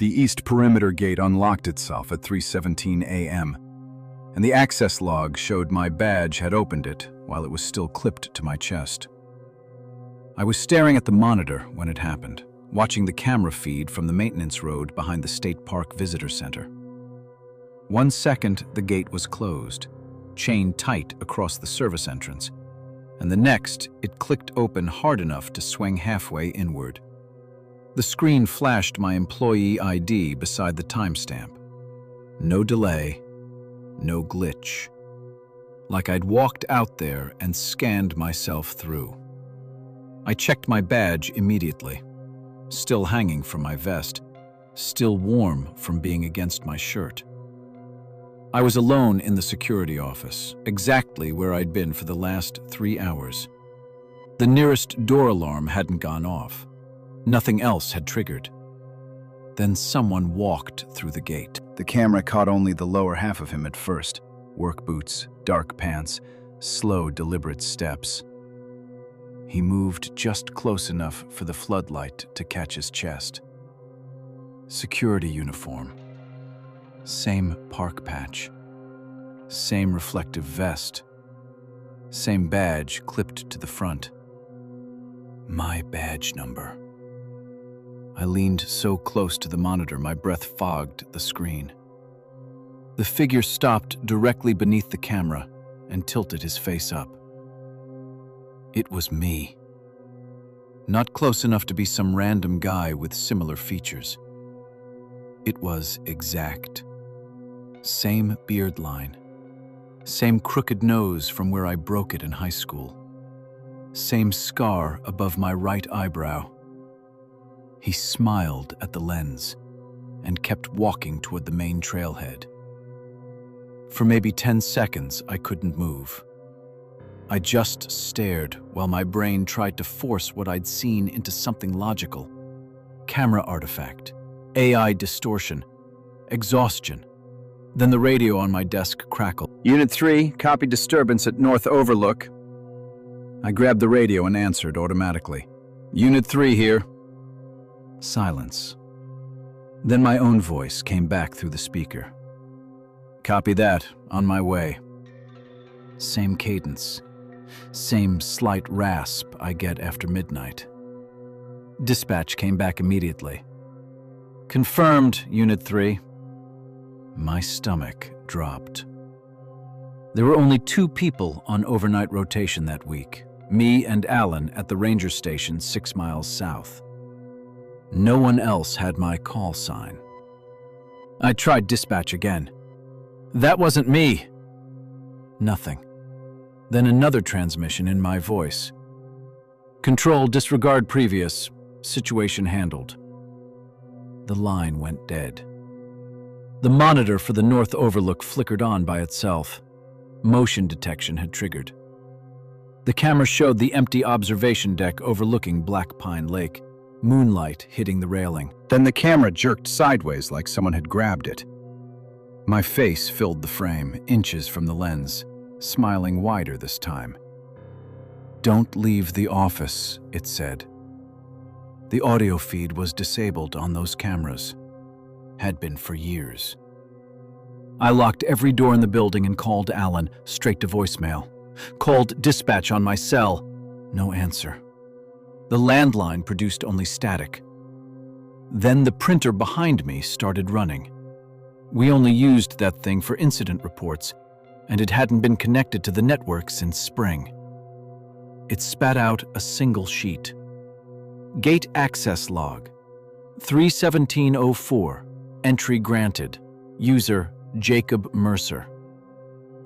The east perimeter gate unlocked itself at 3:17 a.m., and the access log showed my badge had opened it while it was still clipped to my chest. I was staring at the monitor when it happened, watching the camera feed from the maintenance road behind the State Park Visitor Center. 1 second, the gate was closed, chained tight across the service entrance, and the next, it clicked open hard enough to swing halfway inward. The screen flashed my employee ID beside the timestamp. No delay, no glitch. Like I'd walked out there and scanned myself through. I checked my badge immediately, still hanging from my vest, still warm from being against my shirt. I was alone in the security office, exactly where I'd been for the last 3 hours. The nearest door alarm hadn't gone off. Nothing else had triggered. Then someone walked through the gate. The camera caught only the lower half of him at first. Work boots, dark pants, slow, deliberate steps. He moved just close enough for the floodlight to catch his chest. Security uniform. Same park patch. Same reflective vest. Same badge clipped to the front. My badge number. I leaned so close to the monitor my breath fogged the screen. The figure stopped directly beneath the camera and tilted his face up. It was me. Not close enough to be some random guy with similar features. It was exact. Same beard line. Same crooked nose from where I broke it in high school. Same scar above my right eyebrow. He smiled at the lens and kept walking toward the main trailhead. For maybe 10 seconds, I couldn't move. I just stared while my brain tried to force what I'd seen into something logical. Camera artifact, AI distortion, exhaustion. Then the radio on my desk crackled. Unit 3, copy disturbance at North Overlook. I grabbed the radio and answered automatically. Unit 3 here. Silence. Then my own voice came back through the speaker. Copy that, on my way. Same cadence. Same slight rasp I get after midnight. Dispatch came back immediately. Confirmed, Unit 3. My stomach dropped. There were only 2 people on overnight rotation that week, me and Alan at the ranger station 6 miles south. No one else had my call sign. I tried dispatch again. That wasn't me. Nothing. Then another transmission in my voice. Control, disregard previous. Situation handled. The line went dead. The monitor for the North Overlook flickered on by itself. Motion detection had triggered. The camera showed the empty observation deck overlooking Black Pine Lake, moonlight hitting the railing. Then the camera jerked sideways like someone had grabbed it. My face filled the frame, inches from the lens, smiling wider this time. Don't leave the office, it said. The audio feed was disabled on those cameras. Had been for years. I locked every door in the building and called Alan, straight to voicemail. Called dispatch on my cell. No answer. The landline produced only static. Then the printer behind me started running. We only used that thing for incident reports, and it hadn't been connected to the network since spring. It spat out a single sheet. Gate access log. 31704. Entry granted. User Jacob Mercer.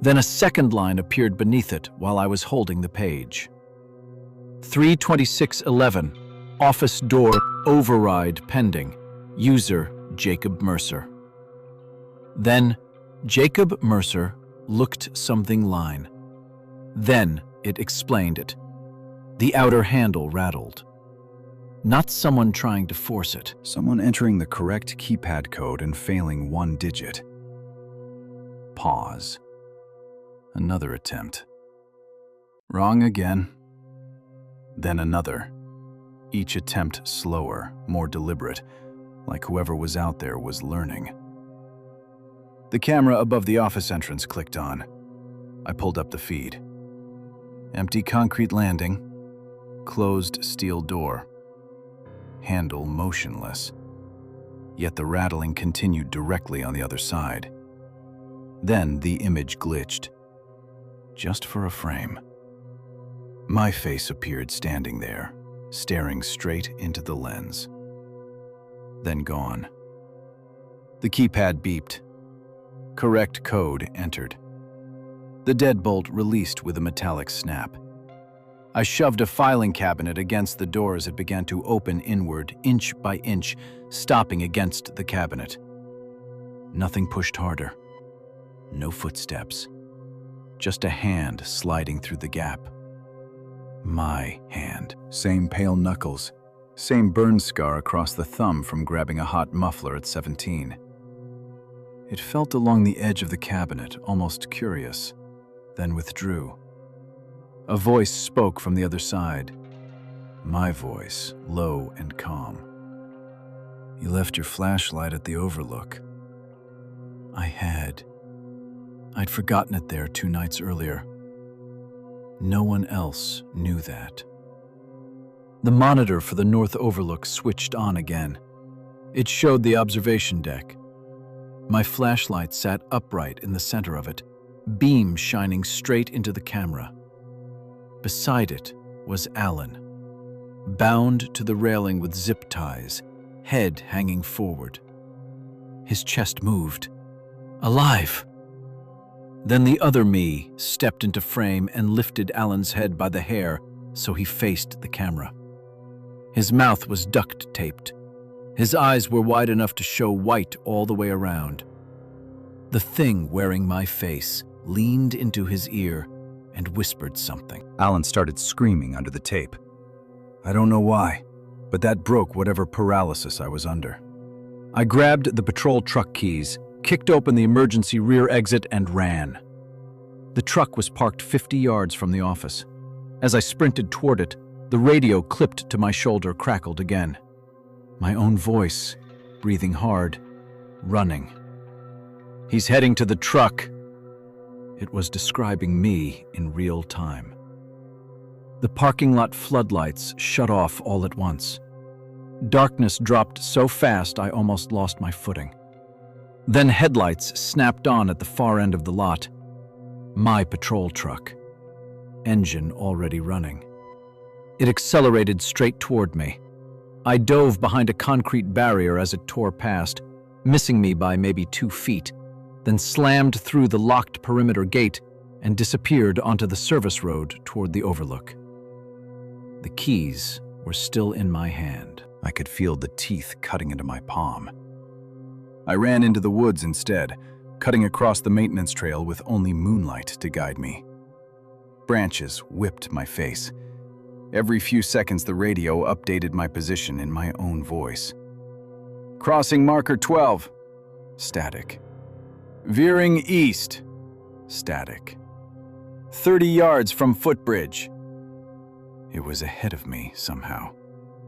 Then a second line appeared beneath it while I was holding the page. 32611. Office door override pending. User Jacob Mercer. Then Jacob Mercer looked something line. Then it explained it. The outer handle rattled. Not someone trying to force it. Someone entering the correct keypad code and failing one digit. Pause. Another attempt. Wrong again. Then another. Each attempt slower, more deliberate, like whoever was out there was learning. The camera above the office entrance clicked on. I pulled up the feed. Empty concrete landing, closed steel door, handle motionless. Yet the rattling continued directly on the other side. Then the image glitched, just for a frame. My face appeared standing there, staring straight into the lens. Then gone. The keypad beeped. Correct code entered. The deadbolt released with a metallic snap. I shoved a filing cabinet against the door as it began to open inward, inch by inch, stopping against the cabinet. Nothing pushed harder. No footsteps. Just a hand sliding through the gap. My hand. Same pale knuckles. Same burn scar across the thumb from grabbing a hot muffler at 17. It felt along the edge of the cabinet, almost curious, then withdrew. A voice spoke from the other side. My voice, low and calm. You left your flashlight at the overlook. I had. I'd forgotten it there 2 nights earlier. No one else knew that. The monitor for the north overlook switched on again. It showed the observation deck. My flashlight sat upright in the center of it, beam shining straight into the camera. Beside it was Alan, bound to the railing with zip ties, head hanging forward. His chest moved. Alive! Then the other me stepped into frame and lifted Alan's head by the hair so he faced the camera. His mouth was duct-taped. His eyes were wide enough to show white all the way around. The thing wearing my face leaned into his ear and whispered something. Alan started screaming under the tape. I don't know why, but that broke whatever paralysis I was under. I grabbed the patrol truck keys, kicked open the emergency rear exit, and ran. The truck was parked 50 yards from the office. As I sprinted toward it, the radio clipped to my shoulder crackled again. My own voice, breathing hard, running. He's heading to the truck. It was describing me in real time. The parking lot floodlights shut off all at once. Darkness dropped so fast I almost lost my footing. Then headlights snapped on at the far end of the lot. My patrol truck. Engine already running. It accelerated straight toward me. I dove behind a concrete barrier as it tore past, missing me by maybe 2 feet, then slammed through the locked perimeter gate and disappeared onto the service road toward the overlook. The keys were still in my hand. I could feel the teeth cutting into my palm. I ran into the woods instead, cutting across the maintenance trail with only moonlight to guide me. Branches whipped my face. Every few seconds the radio updated my position in my own voice. Crossing marker 12. Static. Veering east. Static. 30 yards from footbridge. It was ahead of me somehow,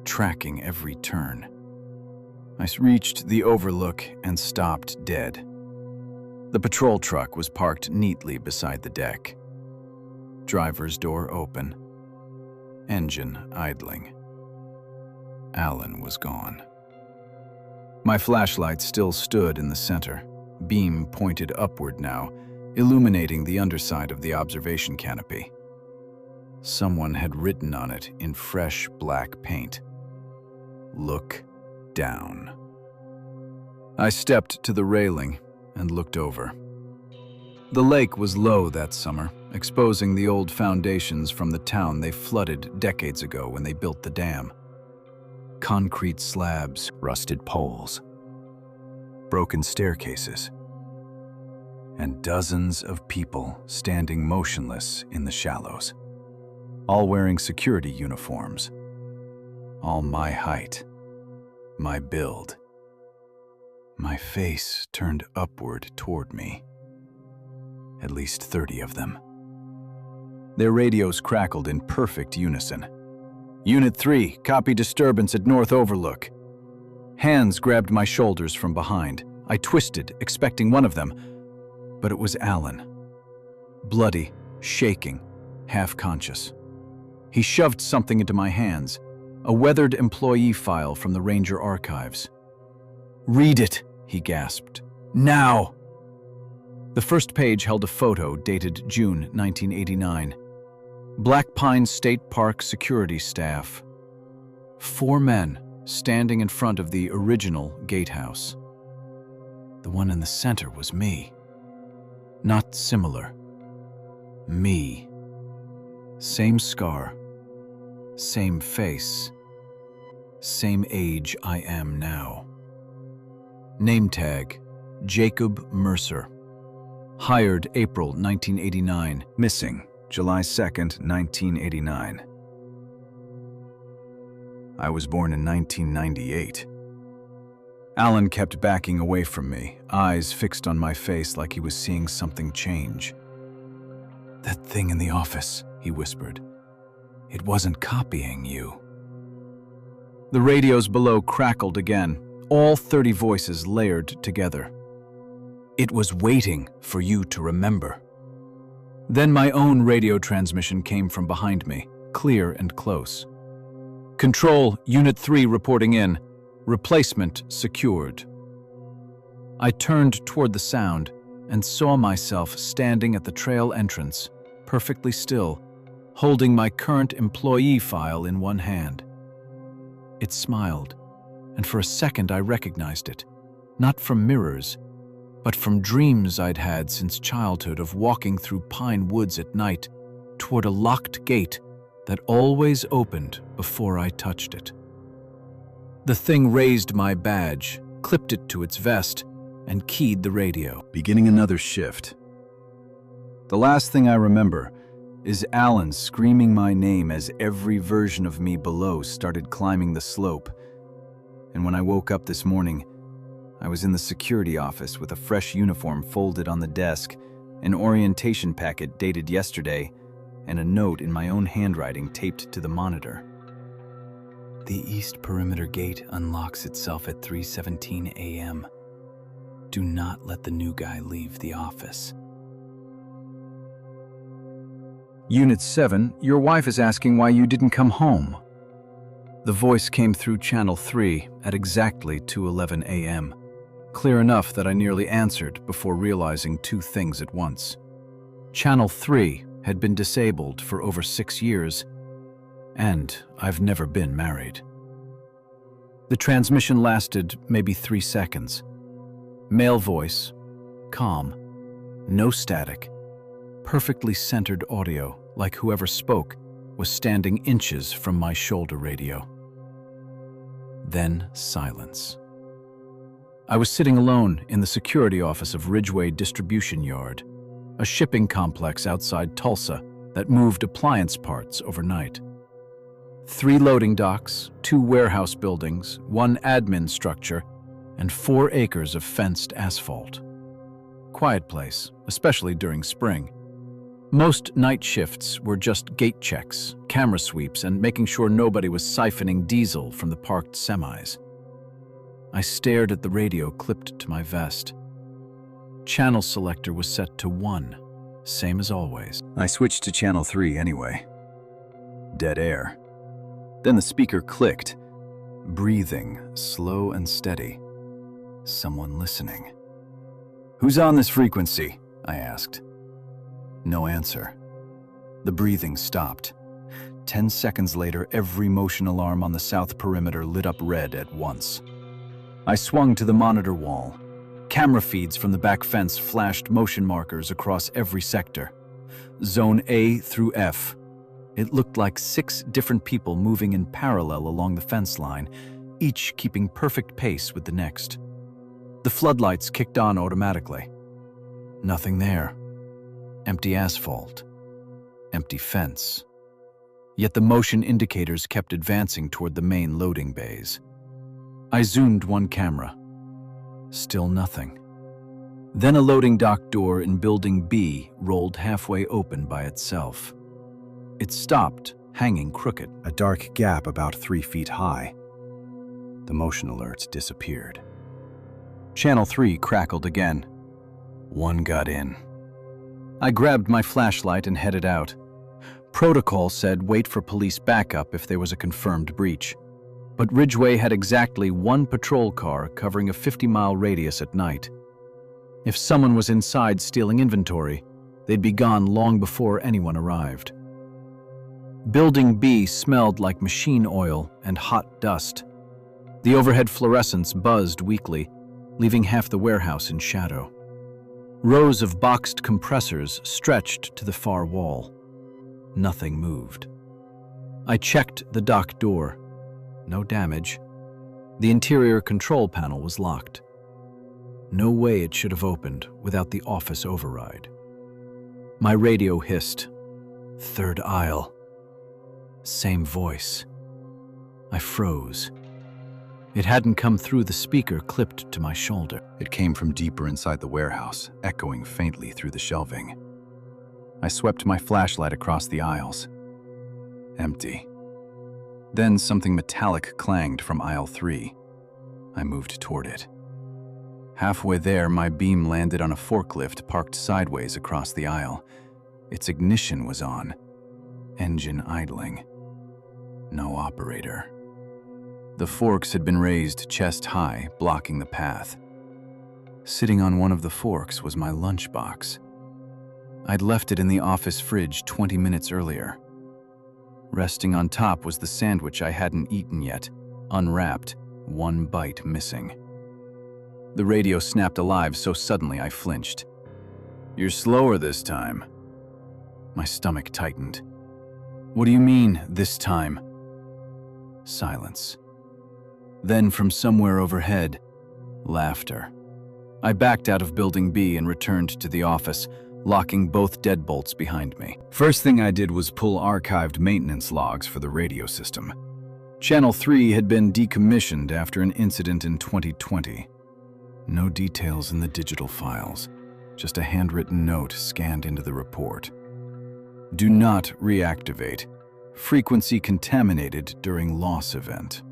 tracking every turn. I reached the overlook and stopped dead. The patrol truck was parked neatly beside the deck. Driver's door open. Engine idling. Alan was gone. My flashlight still stood in the center, beam pointed upward now, illuminating the underside of the observation canopy. Someone had written on it in fresh black paint. Look down. I stepped to the railing and looked over. The lake was low that summer, exposing the old foundations from the town they flooded decades ago when they built the dam. Concrete slabs, rusted poles, broken staircases, and dozens of people standing motionless in the shallows, all wearing security uniforms, all my height, my build. My face turned upward toward me. At least 30 of them. Their radios crackled in perfect unison. Unit 3, copy disturbance at North Overlook. Hands grabbed my shoulders from behind. I twisted, expecting one of them, but it was Alan. Bloody, shaking, half-conscious. He shoved something into my hands, a weathered employee file from the Ranger archives. "Read it," he gasped. "Now!" The first page held a photo dated June 1989. Black Pine State Park security staff. 4 men standing in front of the original gatehouse. The one in the center was me. Not similar. Me. Same scar. Same face. Same age I am now. Name tag, Jacob Mercer. Hired April 1989. Missing July 2nd, 1989. I was born in 1998. Alan kept backing away from me, eyes fixed on my face like he was seeing something change. "That thing in the office," he whispered. "It wasn't copying you." The radios below crackled again, all 30 voices layered together. "It was waiting for you to remember." Then my own radio transmission came from behind me, clear and close. "Control, Unit 3 reporting in. Replacement secured." I turned toward the sound and saw myself standing at the trail entrance, perfectly still, holding my current employee file in one hand. It smiled, and for a second I recognized it, not from mirrors, but from dreams I'd had since childhood of walking through pine woods at night toward a locked gate that always opened before I touched it. The thing raised my badge, clipped it to its vest, and keyed the radio. Beginning another shift. The last thing I remember is Alan screaming my name as every version of me below started climbing the slope. And when I woke up this morning, I was in the security office with a fresh uniform folded on the desk, an orientation packet dated yesterday, and a note in my own handwriting taped to the monitor. "The east perimeter gate unlocks itself at 3:17 a.m. Do not let the new guy leave the office." "Unit 7, your wife is asking why you didn't come home." The voice came through Channel 3 at exactly 2:11 a.m., clear enough that I nearly answered before realizing 2 things at once. Channel 3 had been disabled for over 6 years, and I've never been married. The transmission lasted maybe 3 seconds. Male voice, calm, no static, perfectly centered audio, like whoever spoke was standing inches from my shoulder radio. Then silence. I was sitting alone in the security office of Ridgeway Distribution Yard, a shipping complex outside Tulsa that moved appliance parts overnight. 3 loading docks, 2 warehouse buildings, 1 admin structure, and 4 acres of fenced asphalt. Quiet place, especially during spring. Most night shifts were just gate checks, camera sweeps, and making sure nobody was siphoning diesel from the parked semis. I stared at the radio clipped to my vest. Channel selector was set to 1, same as always. I switched to Channel 3 anyway. Dead air. Then the speaker clicked, breathing, slow and steady. Someone listening. "Who's on this frequency?" I asked. No answer. The breathing stopped. 10 seconds later, every motion alarm on the south perimeter lit up red at once. I swung to the monitor wall. Camera feeds from the back fence flashed motion markers across every sector. Zone A through F. It looked like 6 different people moving in parallel along the fence line, each keeping perfect pace with the next. The floodlights kicked on automatically. Nothing there. Empty asphalt. Empty fence. Yet the motion indicators kept advancing toward the main loading bays. I zoomed 1 camera. Still nothing. Then a loading dock door in Building B rolled halfway open by itself. It stopped, hanging crooked, a dark gap about 3 feet high. The motion alerts disappeared. Channel 3 crackled again. One got in. I grabbed my flashlight and headed out. Protocol said wait for police backup if there was a confirmed breach. But Ridgeway had exactly one patrol car covering a 50-mile radius at night. If someone was inside stealing inventory, they'd be gone long before anyone arrived. Building B smelled like machine oil and hot dust. The overhead fluorescents buzzed weakly, leaving half the warehouse in shadow. Rows of boxed compressors stretched to the far wall. Nothing moved. I checked the dock door. No damage. The interior control panel was locked. No way it should have opened without the office override. My radio hissed. Third aisle. Same voice. I froze. It hadn't come through the speaker clipped to my shoulder. It came from deeper inside the warehouse, echoing faintly through the shelving. I swept my flashlight across the aisles. Empty. Then something metallic clanged from aisle 3. I moved toward it. Halfway there, my beam landed on a forklift parked sideways across the aisle. Its ignition was on. Engine idling. No operator. The forks had been raised chest high, blocking the path. Sitting on one of the forks was my lunchbox. I'd left it in the office fridge 20 minutes earlier. Resting on top was the sandwich I hadn't eaten yet, unwrapped, one bite missing. The radio snapped alive so suddenly I flinched. "You're slower this time." My stomach tightened. "What do you mean, this time?" Silence. Then from somewhere overhead, laughter. I backed out of Building B and returned to the office, locking both deadbolts behind me. First thing I did was pull archived maintenance logs for the radio system. Channel 3 had been decommissioned after an incident in 2020. No details in the digital files, just a handwritten note scanned into the report. Do not reactivate. Frequency contaminated during loss event.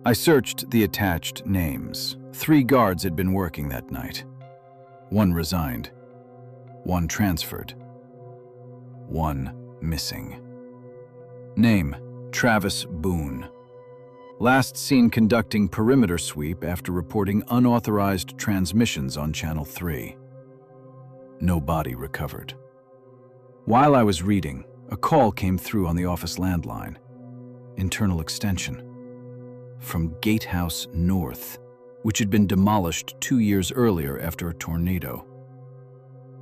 I searched the attached names. 3 guards had been working that night. 1 resigned. 1 transferred. 1 missing. Name: Travis Boone. Last seen conducting perimeter sweep after reporting unauthorized transmissions on Channel 3. No body recovered. While I was reading, a call came through on the office landline. Internal extension. From Gatehouse North, which had been demolished 2 years earlier after a tornado.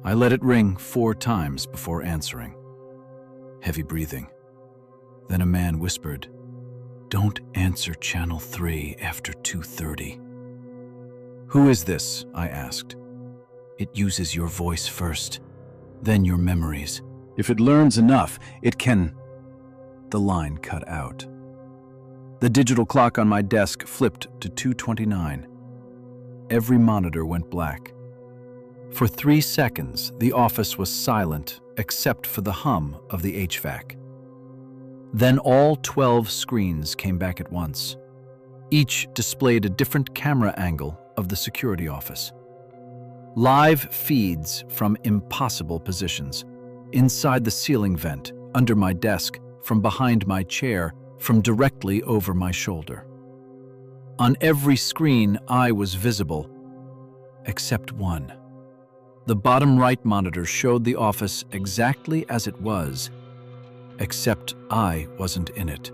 I let it ring 4 times before answering. Heavy breathing. Then a man whispered, "Don't answer Channel 3 after 2:30. "Who is this?" I asked. "It uses your voice first, then your memories. If it learns enough, it can..." The line cut out. The digital clock on my desk flipped to 2:29. Every monitor went black. For 3 seconds, the office was silent except for the hum of the HVAC. Then all 12 screens came back at once. Each displayed a different camera angle of the security office. Live feeds from impossible positions. Inside the ceiling vent, under my desk, from behind my chair, from directly over my shoulder. On every screen, I was visible, except one. The bottom right monitor showed the office exactly as it was, except I wasn't in it.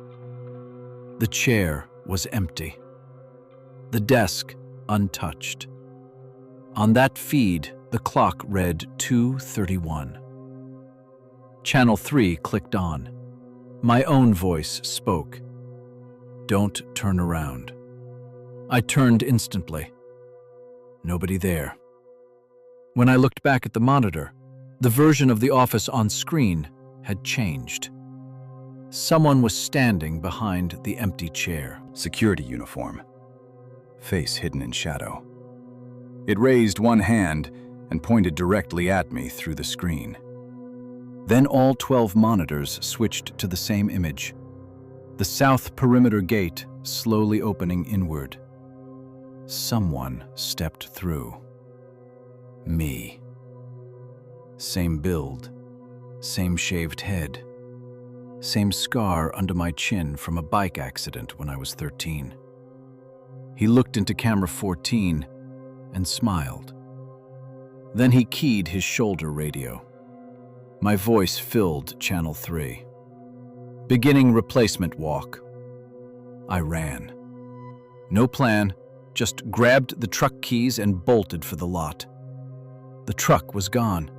The chair was empty. The desk untouched. On that feed, the clock read 2:31. Channel 3 clicked on. My own voice spoke. "Don't turn around." I turned instantly. Nobody there. When I looked back at the monitor, the version of the office on screen had changed. Someone was standing behind the empty chair. Security uniform. Face hidden in shadow. It raised one hand and pointed directly at me through the screen. Then all 12 monitors switched to the same image. The south perimeter gate slowly opening inward. Someone stepped through. Me. Same build, same shaved head, same scar under my chin from a bike accident when I was 13. He looked into camera 14 and smiled. Then he keyed his shoulder radio. My voice filled channel 3. Beginning replacement walk. I ran. No plan, just grabbed the truck keys and bolted for the lot. The truck was gone.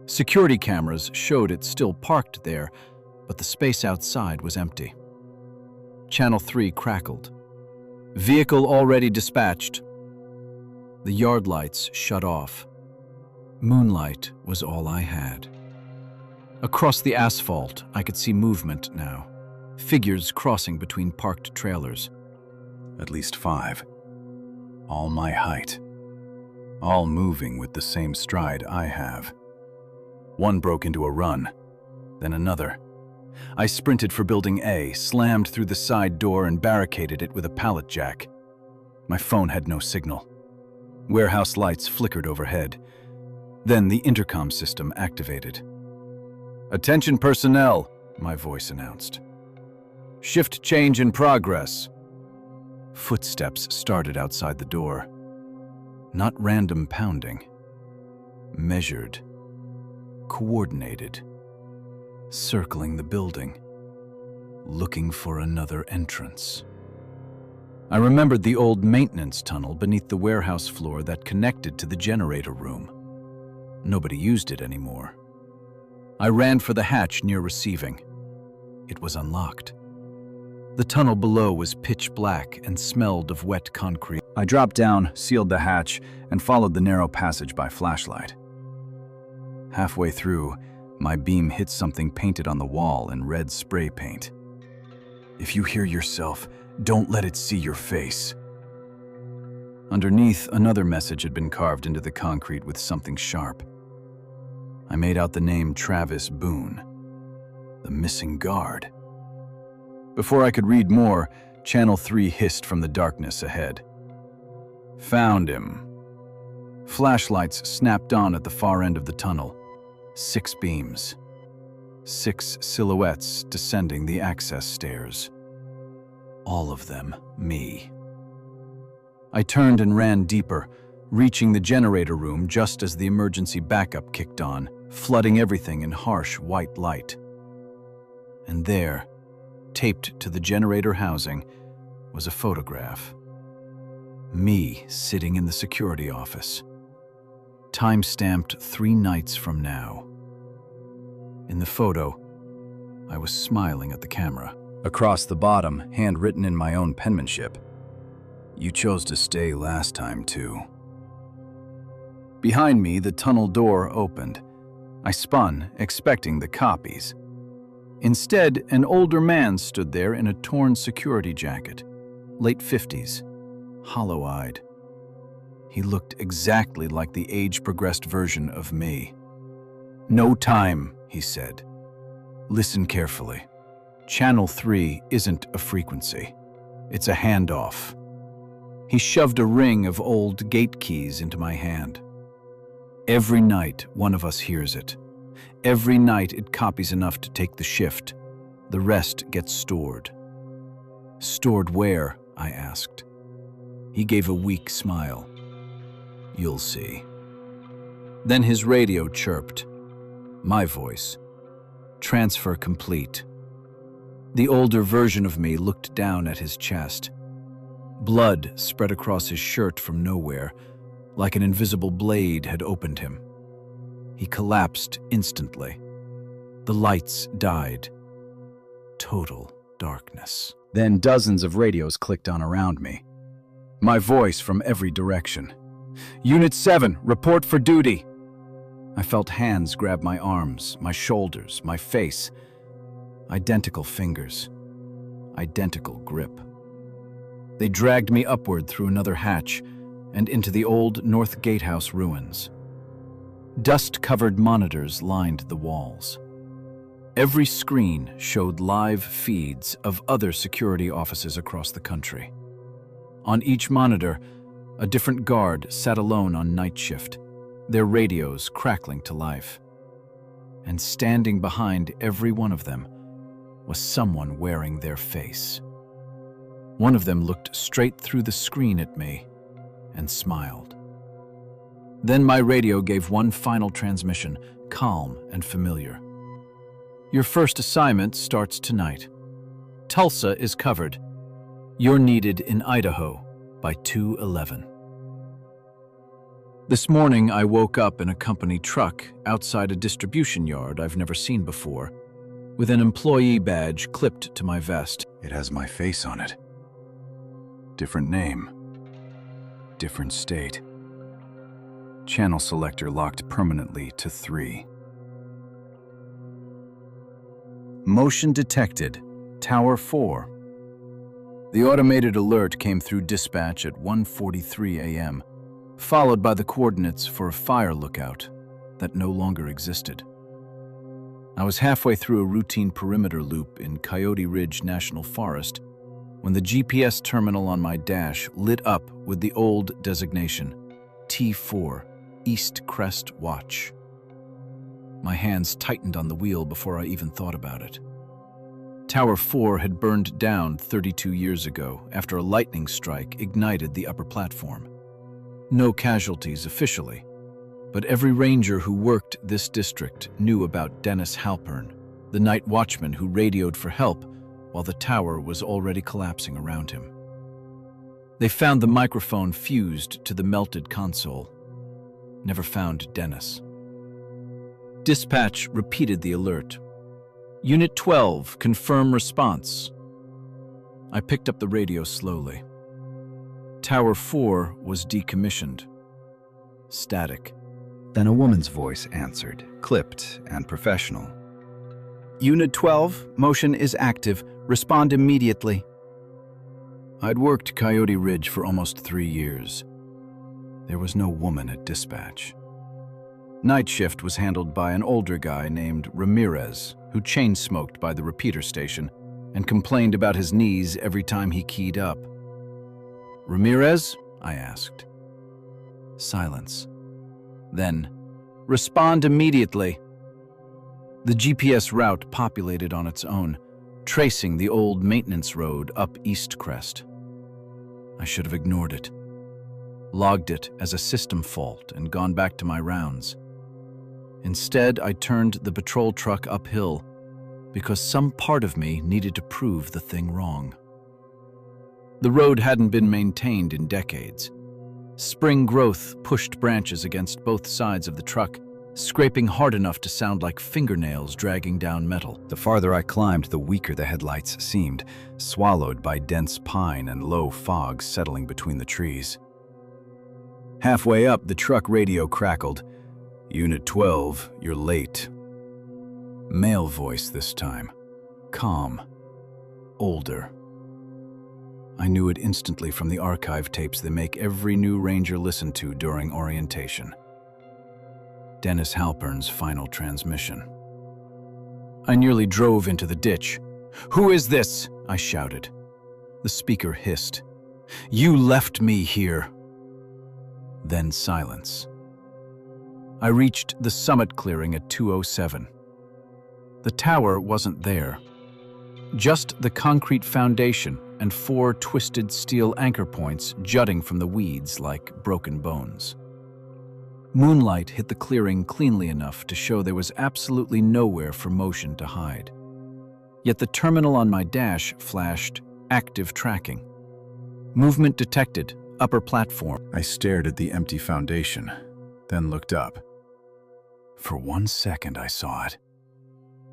Security cameras showed it still parked there, but the space outside was empty. Channel 3 crackled. Vehicle already dispatched. The yard lights shut off. Moonlight was all I had. Across the asphalt, I could see movement now. Figures crossing between parked trailers. At least 5. All my height. All moving with the same stride I have. One broke into a run, then another. I sprinted for Building A, slammed through the side door and barricaded it with a pallet jack. My phone had no signal. Warehouse lights flickered overhead. Then the intercom system activated. "Attention personnel," my voice announced. "Shift change in progress." Footsteps started outside the door. Not random pounding. Measured. Coordinated. Circling the building. Looking for another entrance. I remembered the old maintenance tunnel beneath the warehouse floor that connected to the generator room. Nobody used it anymore. I ran for the hatch near receiving. It was unlocked. The tunnel below was pitch black and smelled of wet concrete. I dropped down, sealed the hatch, and followed the narrow passage by flashlight. Halfway through, my beam hit something painted on the wall in red spray paint. "If you hear yourself, don't let it see your face." Underneath, another message had been carved into the concrete with something sharp. I made out the name Travis Boone, the missing guard. Before I could read more, Channel 3 hissed from the darkness ahead. "Found him." Flashlights snapped on at the far end of the tunnel. 6 beams. 6 silhouettes descending the access stairs. All of them me. I turned and ran deeper, reaching the generator room just as the emergency backup kicked on, flooding everything in harsh white light. And there, taped to the generator housing, was a photograph. Me sitting in the security office. Time-stamped 3 nights from now. In the photo, I was smiling at the camera. Across the bottom, handwritten in my own penmanship, "You chose to stay last time, too." Behind me, the tunnel door opened. I spun, expecting the copies. Instead, an older man stood there in a torn security jacket, late 50s, hollow-eyed. He looked exactly like the age-progressed version of me. "No time," he said. "Listen carefully. Channel 3 isn't a frequency. It's a handoff." He shoved a ring of old gate keys into my hand. Every night, one of us hears it. Every night, it copies enough to take the shift. The rest gets stored. "Stored where?" I asked. He gave a weak smile. "You'll see." Then his radio chirped. My voice. "Transfer complete." The older version of me looked down at his chest. Blood spread across his shirt from nowhere, like an invisible blade had opened him. He collapsed instantly. The lights died. Total darkness. Then dozens of radios clicked on around me. My voice from every direction. "Unit 7, report for duty." I felt hands grab my arms, my shoulders, my face. Identical fingers. Identical grip. They dragged me upward through another hatch and into the old North Gatehouse ruins. Dust-covered monitors lined the walls. Every screen showed live feeds of other security offices across the country. On each monitor, a different guard sat alone on night shift, their radios crackling to life. And standing behind every one of them was someone wearing their face. One of them looked straight through the screen at me and smiled. Then my radio gave one final transmission, calm and familiar. Your first assignment starts tonight. Tulsa is covered. You're needed in Idaho by 2:11. This morning I woke up in a company truck outside a distribution yard I've never seen before, with an employee badge clipped to my vest. It has my face on it. Different name. Different state. Channel selector locked permanently to 3. Motion detected. Tower 4. The automated alert came through dispatch at 1:43 a.m., followed by the coordinates for a fire lookout that no longer existed. I was halfway through a routine perimeter loop in Coyote Ridge National Forest when the GPS terminal on my dash lit up with the old designation, T4, East Crest Watch. My hands tightened on the wheel before I even thought about it. Tower 4 had burned down 32 years ago after a lightning strike ignited the upper platform. No casualties officially, but every ranger who worked this district knew about Dennis Halpern, the night watchman who radioed for help while the tower was already collapsing around him. They found the microphone fused to the melted console. Never found Dennis. Dispatch repeated the alert. Unit 12, confirm response. I picked up the radio slowly. Tower 4 was decommissioned. Static. Then a woman's voice answered, clipped and professional. Unit 12, motion is active. Respond immediately. I'd worked Coyote Ridge for almost 3 years. There was no woman at dispatch. Night shift was handled by an older guy named Ramirez, who chain-smoked by the repeater station and complained about his knees every time he keyed up. Ramirez? I asked. Silence. Then, respond immediately. The GPS route populated on its own, tracing the old maintenance road up East Crest. I should have ignored it, logged it as a system fault and gone back to my rounds. Instead, I turned the patrol truck uphill because some part of me needed to prove the thing wrong. The road hadn't been maintained in decades. Spring growth pushed branches against both sides of the truck, scraping hard enough to sound like fingernails dragging down metal. The farther I climbed, the weaker the headlights seemed, swallowed by dense pine and low fog settling between the trees. Halfway up, the truck radio crackled. Unit 12, you're late. Male voice this time. Calm. Older. I knew it instantly from the archive tapes they make every new ranger listen to during orientation. Dennis Halpern's final transmission. I nearly drove into the ditch. "Who is this?" I shouted. The speaker hissed. "You left me here." Then silence. I reached the summit clearing at 2:07. The tower wasn't there. Just the concrete foundation and 4 twisted steel anchor points jutting from the weeds like broken bones. Moonlight hit the clearing cleanly enough to show there was absolutely nowhere for motion to hide. Yet the terminal on my dash flashed active tracking. Movement detected, upper platform. I stared at the empty foundation, then looked up. For 1 second I saw it.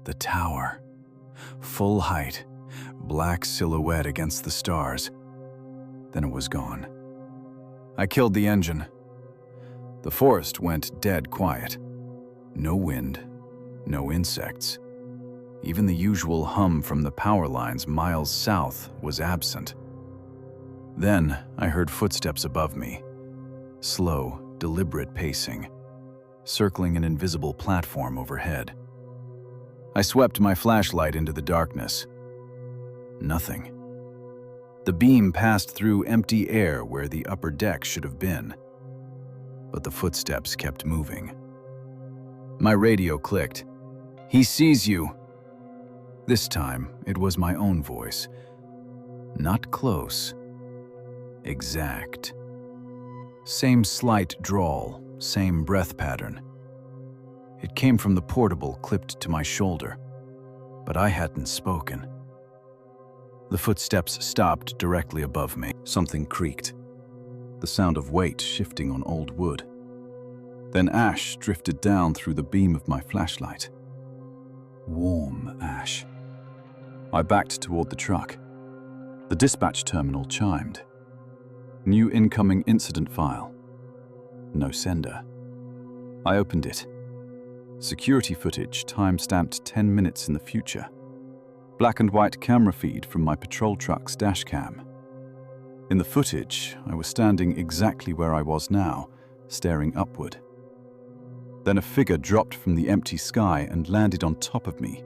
The tower. Full height, black silhouette against the stars. Then it was gone. I killed the engine. The forest went dead quiet. No wind, no insects. Even the usual hum from the power lines miles south was absent. Then I heard footsteps above me. Slow, deliberate pacing, circling an invisible platform overhead. I swept my flashlight into the darkness. Nothing. The beam passed through empty air where the upper deck should have been. But the footsteps kept moving. My radio clicked. "He sees you." This time, it was my own voice. Not close. Exact. Same slight drawl, same breath pattern. It came from the portable clipped to my shoulder, but I hadn't spoken. The footsteps stopped directly above me. Something creaked, the sound of weight shifting on old wood. Then ash drifted down through the beam of my flashlight. Warm ash. I backed toward the truck. The dispatch terminal chimed. New incoming incident file. No sender. I opened it. Security footage time-stamped 10 minutes in the future. Black and white camera feed from my patrol truck's dash cam. In the footage, I was standing exactly where I was now, staring upward. Then a figure dropped from the empty sky and landed on top of me,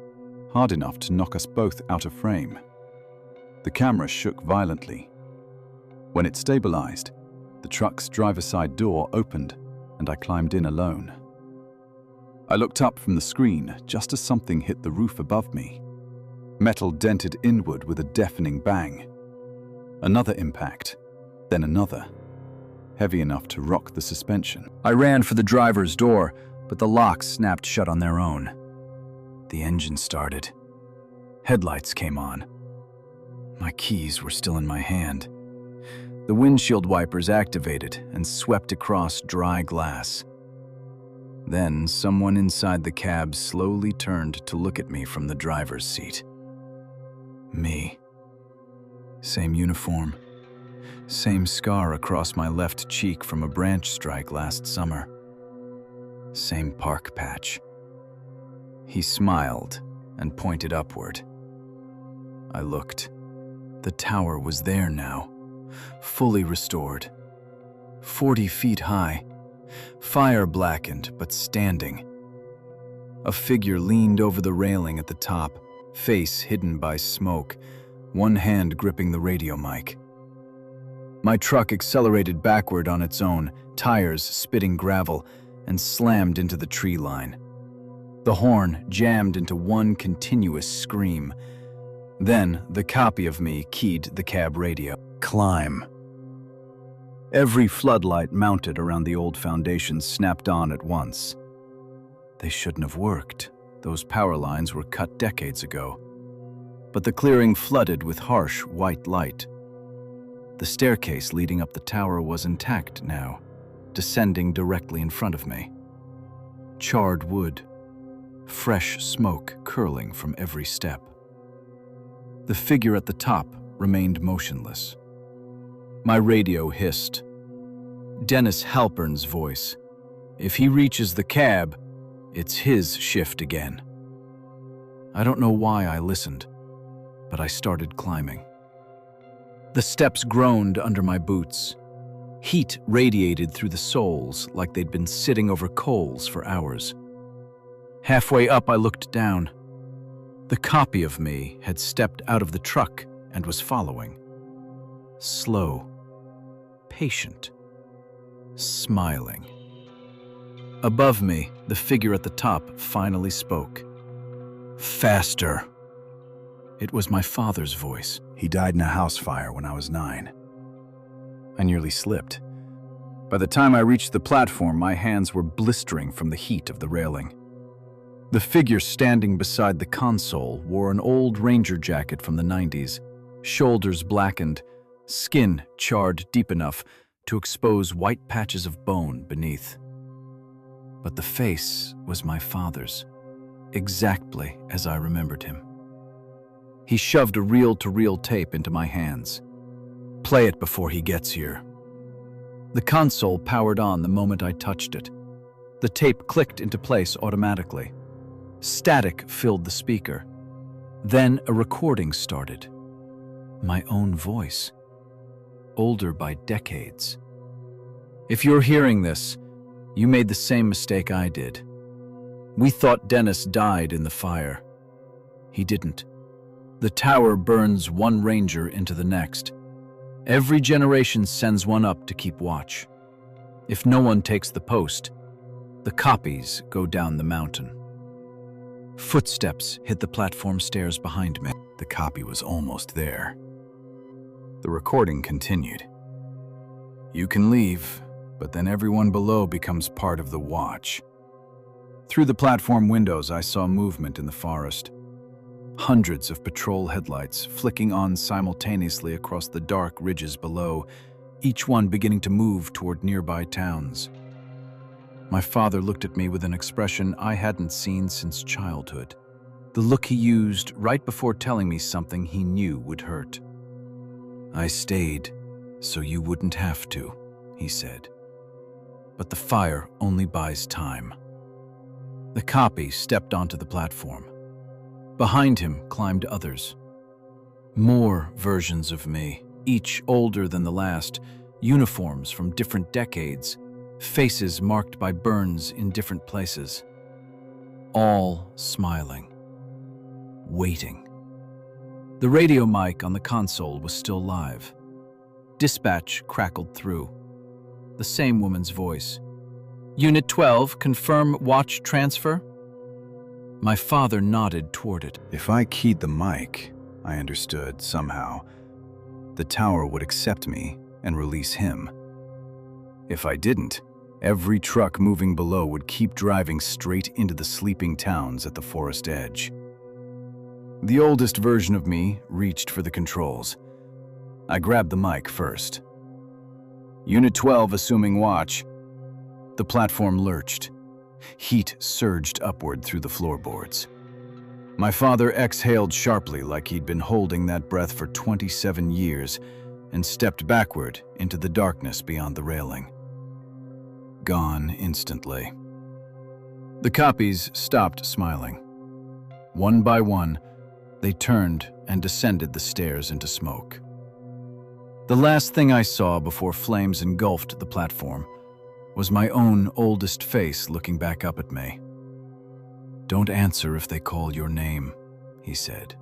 hard enough to knock us both out of frame. The camera shook violently. When it stabilized, the truck's driver's side door opened and I climbed in alone. I looked up from the screen just as something hit the roof above me. Metal dented inward with a deafening bang. Another impact, then another, heavy enough to rock the suspension. I ran for the driver's door, but the locks snapped shut on their own. The engine started. Headlights came on. My keys were still in my hand. The windshield wipers activated and swept across dry glass. Then someone inside the cab slowly turned to look at me from the driver's seat. Me. Same uniform. Same scar across my left cheek from a branch strike last summer. Same park patch. He smiled and pointed upward. I looked. The tower was there now, fully restored. 40 feet high, fire blackened but standing. A figure leaned over the railing at the top, face hidden by smoke, one hand gripping the radio mic. My truck accelerated backward on its own, tires spitting gravel, and slammed into the tree line. The horn jammed into one continuous scream. Then the copy of me keyed the cab radio. Climb. Every floodlight mounted around the old foundation snapped on at once. They shouldn't have worked. Those power lines were cut decades ago. But the clearing flooded with harsh white light. The staircase leading up the tower was intact now, descending directly in front of me. Charred wood, fresh smoke curling from every step. The figure at the top remained motionless. My radio hissed. Dennis Halpern's voice. If he reaches the cab, it's his shift again. I don't know why I listened, but I started climbing. The steps groaned under my boots. Heat radiated through the soles like they'd been sitting over coals for hours. Halfway up, I looked down. The copy of me had stepped out of the truck and was following. Slow, patient, smiling. Above me, the figure at the top finally spoke. Faster. It was my father's voice. He died in a house fire when I was 9. I nearly slipped. By the time I reached the platform, my hands were blistering from the heat of the railing. The figure standing beside the console wore an old ranger jacket from the 90s, shoulders blackened, skin charred deep enough to expose white patches of bone beneath. But the face was my father's, exactly as I remembered him. He shoved a reel-to-reel tape into my hands. Play it before he gets here. The console powered on the moment I touched it. The tape clicked into place automatically. Static filled the speaker. Then a recording started. My own voice. Older by decades. If you're hearing this, you made the same mistake I did. We thought Dennis died in the fire. He didn't. The tower burns one ranger into the next. Every generation sends one up to keep watch. If no one takes the post, the copies go down the mountain. Footsteps hit the platform stairs behind me. The copy was almost there. The recording continued. You can leave, but then everyone below becomes part of the watch. Through the platform windows, I saw movement in the forest. Hundreds of patrol headlights flicking on simultaneously across the dark ridges below, each one beginning to move toward nearby towns. My father looked at me with an expression I hadn't seen since childhood. The look he used right before telling me something he knew would hurt. I stayed so you wouldn't have to, he said. But the fire only buys time. The copy stepped onto the platform. Behind him climbed others. More versions of me, each older than the last, uniforms from different decades, faces marked by burns in different places. All smiling. Waiting. The radio mic on the console was still live. Dispatch crackled through. The same woman's voice. Unit 12, confirm watch transfer? My father nodded toward it. If I keyed the mic, I understood, somehow, the tower would accept me and release him. If I didn't, every truck moving below would keep driving straight into the sleeping towns at the forest edge. The oldest version of me reached for the controls. I grabbed the mic first. Unit 12 assuming watch. The platform lurched. Heat surged upward through the floorboards. My father exhaled sharply like he'd been holding that breath for 27 years and stepped backward into the darkness beyond the railing. Gone instantly. The copies stopped smiling. One by one, they turned and descended the stairs into smoke. The last thing I saw before flames engulfed the platform was my own oldest face looking back up at me. Don't answer if they call your name, he said.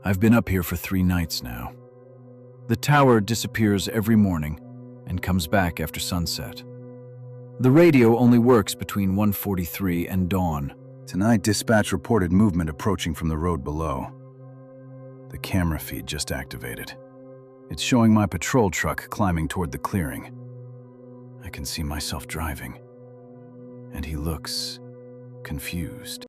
I've been up here for 3 nights now. The tower disappears every morning and comes back after sunset. The radio only works between 1:43 and dawn. Tonight, dispatch reported movement approaching from the road below. The camera feed just activated. It's showing my patrol truck climbing toward the clearing. I can see myself driving, and he looks confused.